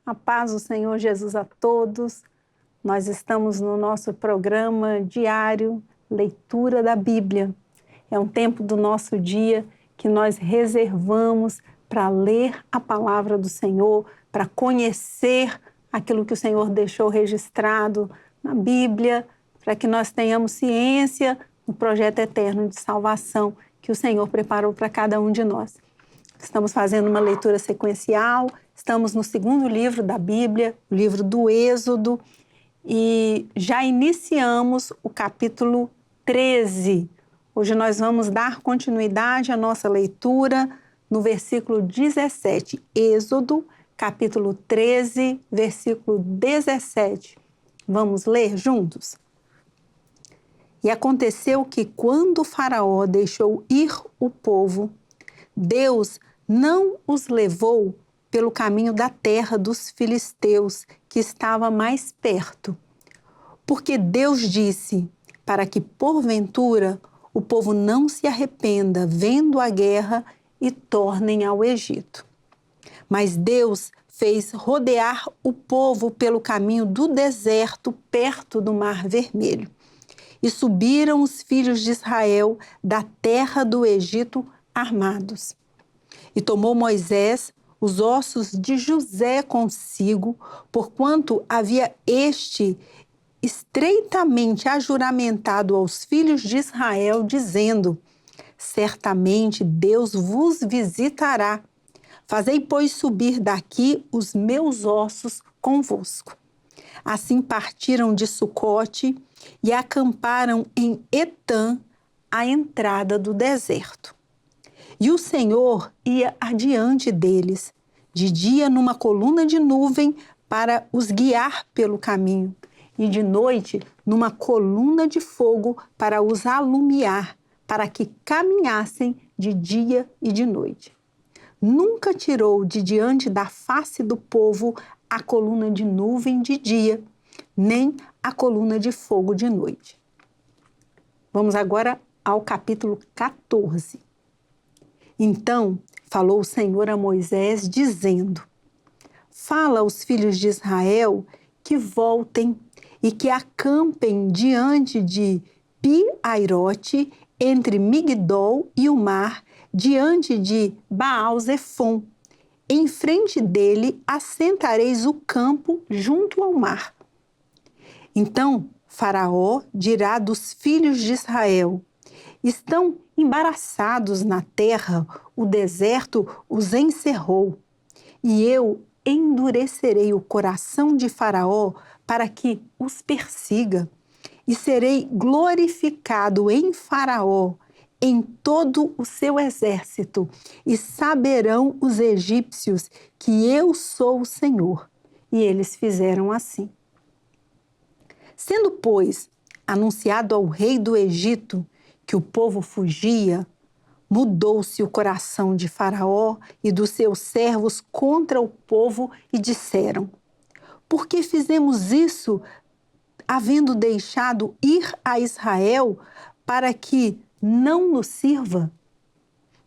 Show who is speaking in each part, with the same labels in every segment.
Speaker 1: A paz do Senhor Jesus a todos. Nós estamos no nosso programa diário Leitura da Bíblia. É um tempo do nosso dia que nós reservamos para ler a palavra do Senhor, para conhecer aquilo que o Senhor deixou registrado na Bíblia, para que nós tenhamos ciência do projeto eterno de salvação que o Senhor preparou para cada um de nós. Estamos fazendo uma leitura sequencial, estamos no segundo livro da Bíblia, o livro do Êxodo, e já iniciamos o capítulo 13. Hoje nós vamos dar continuidade à nossa leitura no versículo 17. Êxodo, capítulo 13, versículo 17. Vamos ler juntos? E aconteceu que quando Faraó deixou ir o povo, Deus não os levou pelo caminho da terra dos filisteus, que estava mais perto. Porque Deus disse, para que porventura o povo não se arrependa vendo a guerra e tornem ao Egito. Mas Deus fez rodear o povo pelo caminho do deserto, perto do Mar Vermelho. E subiram os filhos de Israel da terra do Egito armados. E tomou Moisés os ossos de José consigo, porquanto havia este estreitamente ajuramentado aos filhos de Israel, dizendo, certamente Deus vos visitará. Fazei, pois, subir daqui os meus ossos convosco. Assim partiram de Sucote e acamparam em Etã, à entrada do deserto. E o Senhor ia adiante deles, de dia numa coluna de nuvem para os guiar pelo caminho, e de noite numa coluna de fogo para os alumiar, para que caminhassem de dia e de noite. Nunca tirou de diante da face do povo a coluna de nuvem de dia, nem a coluna de fogo de noite. Vamos agora ao capítulo 14. Então falou o Senhor a Moisés, dizendo, fala aos filhos de Israel que voltem e que acampem diante de Pi-Airote, entre Migdol e o mar, diante de Baal-Zefon. Em frente dele assentareis o campo junto ao mar. Então Faraó dirá dos filhos de Israel, estão embaraçados na terra, o deserto os encerrou. E eu endurecerei o coração de Faraó para que os persiga. E serei glorificado em Faraó, em todo o seu exército. E saberão os egípcios que eu sou o Senhor. E eles fizeram assim. Sendo, pois, anunciado ao rei do Egito que o povo fugia, mudou-se o coração de Faraó e dos seus servos contra o povo e disseram, por que fizemos isso, havendo deixado ir a Israel para que não nos sirva?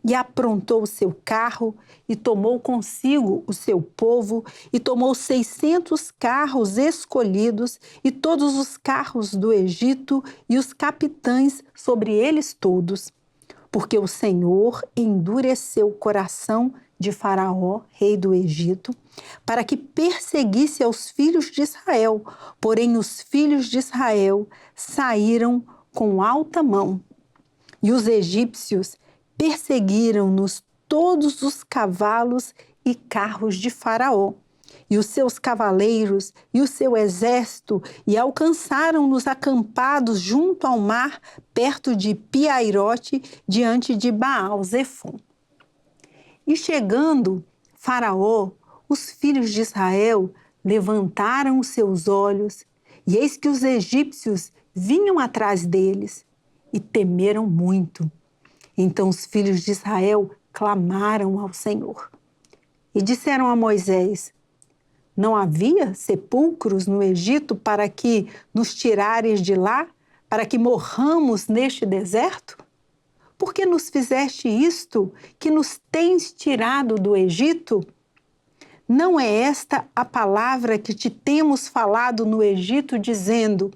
Speaker 1: E aprontou o seu carro e tomou consigo o seu povo e tomou 600 carros escolhidos e todos os carros do Egito e os capitães sobre eles todos. Porque o Senhor endureceu o coração de Faraó, rei do Egito, para que perseguisse aos filhos de Israel. Porém, os filhos de Israel saíram com alta mão. E os egípcios perseguiram-nos todos os cavalos e carros de Faraó, e os seus cavaleiros e o seu exército, e alcançaram-nos acampados junto ao mar, perto de Pi-Airote, diante de Baal-Zefon. E chegando Faraó, os filhos de Israel levantaram os seus olhos, e eis que os egípcios vinham atrás deles, e temeram muito. Então os filhos de Israel clamaram ao Senhor. E disseram a Moisés, não havia sepulcros no Egito para que nos tirares de lá, para que morramos neste deserto? Por que nos fizeste isto, que nos tens tirado do Egito? Não é esta a palavra que te temos falado no Egito, dizendo: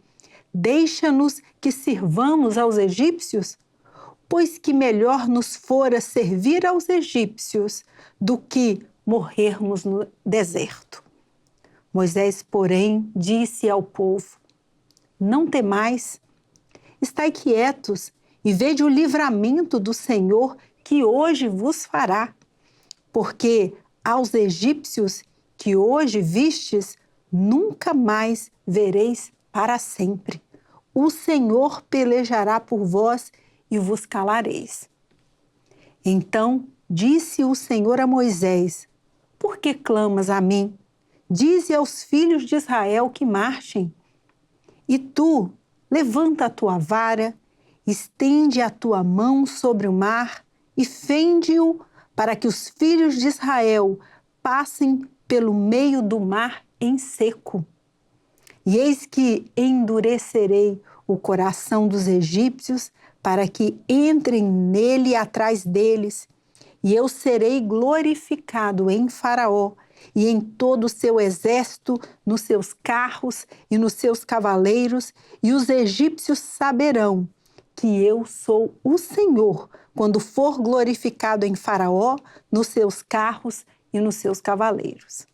Speaker 1: deixa-nos que sirvamos aos egípcios? Pois que melhor nos fora servir aos egípcios do que morrermos no deserto. Moisés, porém, disse ao povo: não temais, estai quietos e vede o livramento do Senhor que hoje vos fará. Porque aos egípcios que hoje vistes, nunca mais vereis para sempre. O Senhor pelejará por vós e vos calareis. Então disse o Senhor a Moisés: por que clamas a mim? Dize aos filhos de Israel que marchem. E tu, levanta a tua vara, estende a tua mão sobre o mar e fende-o, para que os filhos de Israel passem pelo meio do mar em seco. E eis que endurecerei o coração dos egípcios, para que entrem nele atrás deles, e eu serei glorificado em Faraó e em todo o seu exército, nos seus carros e nos seus cavaleiros, e os egípcios saberão que eu sou o Senhor, quando for glorificado em Faraó, nos seus carros e nos seus cavaleiros.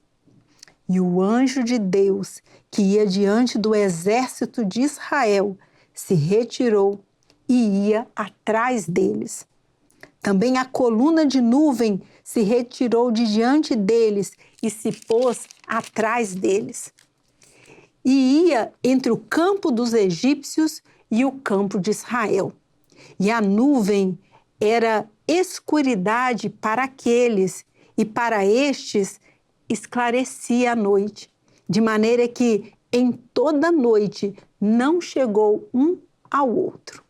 Speaker 1: E o anjo de Deus, que ia diante do exército de Israel, se retirou e ia atrás deles. Também a coluna de nuvem se retirou de diante deles e se pôs atrás deles. E ia entre o campo dos egípcios e o campo de Israel. E a nuvem era escuridade para aqueles, e para estes esclarecia a noite, de maneira que em toda a noite não chegou um ao outro.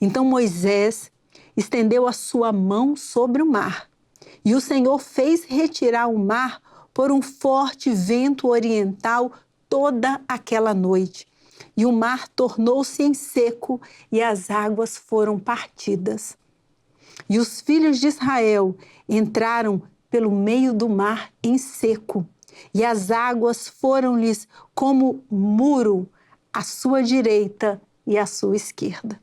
Speaker 1: Então Moisés estendeu a sua mão sobre o mar, e o Senhor fez retirar o mar por um forte vento oriental toda aquela noite. E o mar tornou-se em seco e as águas foram partidas. E os filhos de Israel entraram pelo meio do mar em seco, e as águas foram-lhes como muro à sua direita e à sua esquerda.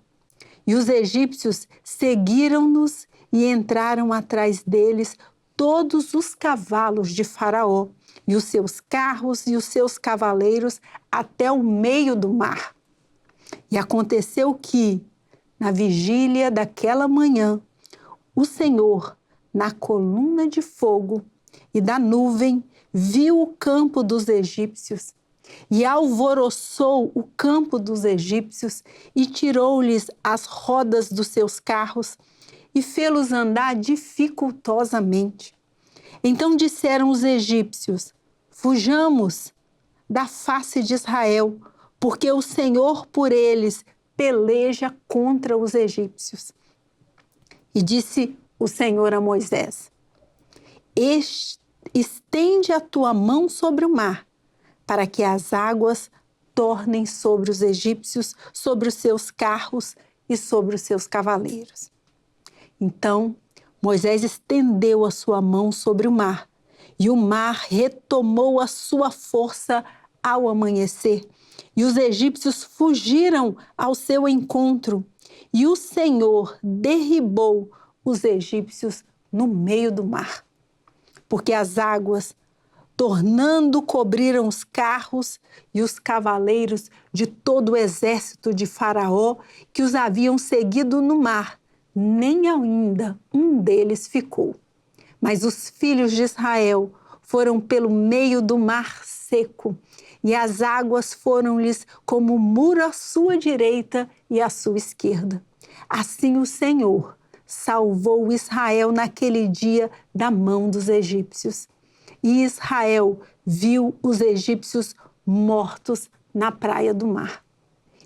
Speaker 1: E os egípcios seguiram-nos e entraram atrás deles todos os cavalos de Faraó, e os seus carros e os seus cavaleiros até o meio do mar. E aconteceu que, na vigília daquela manhã, o Senhor, na coluna de fogo e da nuvem, viu o campo dos egípcios e alvoroçou o campo dos egípcios e tirou-lhes as rodas dos seus carros e fê-los andar dificultosamente. Então disseram os egípcios: fujamos da face de Israel, porque o Senhor por eles peleja contra os egípcios. E disse o Senhor a Moisés: estende a tua mão sobre o mar, para que as águas tornem sobre os egípcios, sobre os seus carros e sobre os seus cavaleiros. Então Moisés estendeu a sua mão sobre o mar, e o mar retomou a sua força ao amanhecer, e os egípcios fugiram ao seu encontro, e o Senhor derribou os egípcios no meio do mar. Porque as águas, tornando, cobriram os carros e os cavaleiros de todo o exército de Faraó que os haviam seguido no mar, nem ainda um deles ficou. Mas os filhos de Israel foram pelo meio do mar seco, e as águas foram-lhes como muro à sua direita e à sua esquerda. Assim o Senhor salvou Israel naquele dia da mão dos egípcios. E Israel viu os egípcios mortos na praia do mar.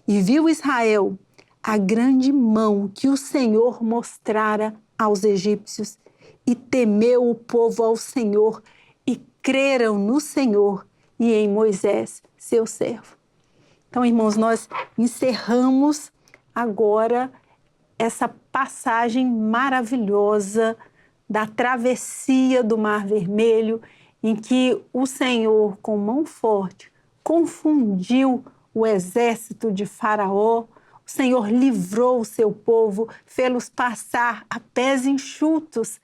Speaker 1: E viu Israel a grande mão que o Senhor mostrara aos egípcios, e temeu o povo ao Senhor, e creram no Senhor e em Moisés, seu servo. Então, irmãos, nós encerramos agora essa passagem maravilhosa da travessia do Mar Vermelho em que o Senhor, com mão forte, confundiu o exército de Faraó. O Senhor livrou o seu povo, fê-los passar a pés enxutos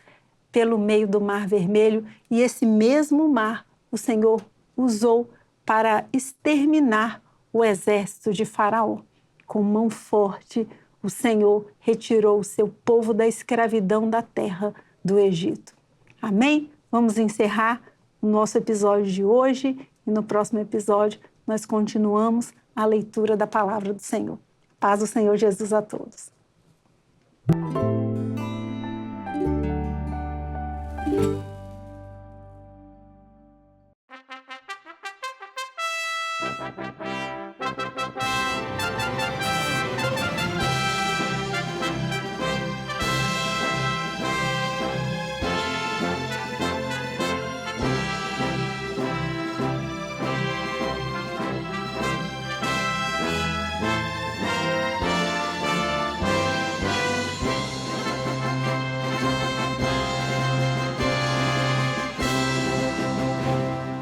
Speaker 1: pelo meio do Mar Vermelho, e esse mesmo mar o Senhor usou para exterminar o exército de Faraó. Com mão forte, o Senhor retirou o seu povo da escravidão da terra do Egito. Amém? Vamos encerrar o nosso episódio de hoje e no próximo episódio nós continuamos a leitura da palavra do Senhor. Paz do Senhor Jesus a todos.